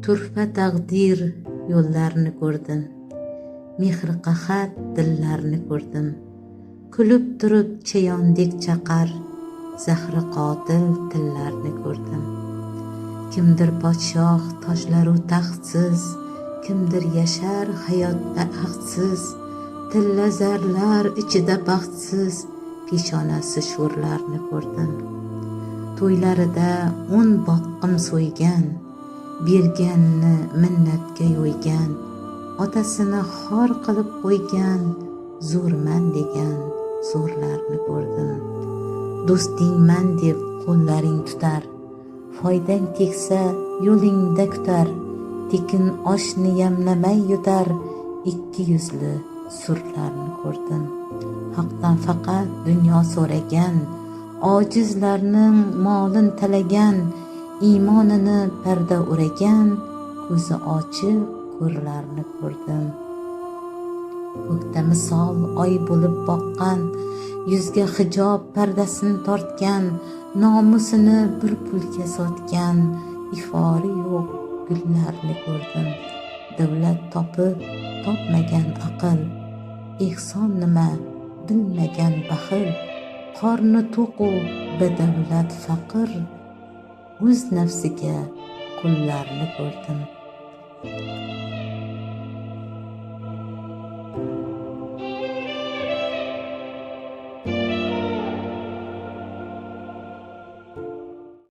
turfa taqdir yo'llarini ko'rdim. Mehr qahat dillarni ko'rdim. Kulib turib chayondek chaqar, zahri qotil tillarni ko'rdim. Kimdir podshoh tojlaru taxtsiz, kimdir yashar hayotda ahdsiz, tilla zarlar ichida baxtsiz, peshonasi sho'rlarni ko'rdim. To'ylarida 10 boqqim so'ygan, berganni minnatga yo'ygan, otasini xor qilib qo'ygan, zo'rman degan zo'rlarni ko'rdim. Do'stingman deb qo'llaring tutar, foydang tegsa yo'lingda kutar, tekin oshni yamlamay yutar, ikki yuzli surlarni ko'rdim. Haqdan faqat dunyo so'ragan, ojizlarning molin talagan, iymonini parda o'ragan, ko'zi ochiq ko'rlarni ko'rdim. Ko'kda misol oy bo'lib boqqan, yuzga hijob pardasini tortgan, nomusini bir pulga sotgan, ifori yo'q gullarni ko'rdim. Davlat topib topmagan aql, ehson nima bilmagan baxil, qorni to'q-u badavlat faqir, o'z nafsiga qullarni ko'rdim.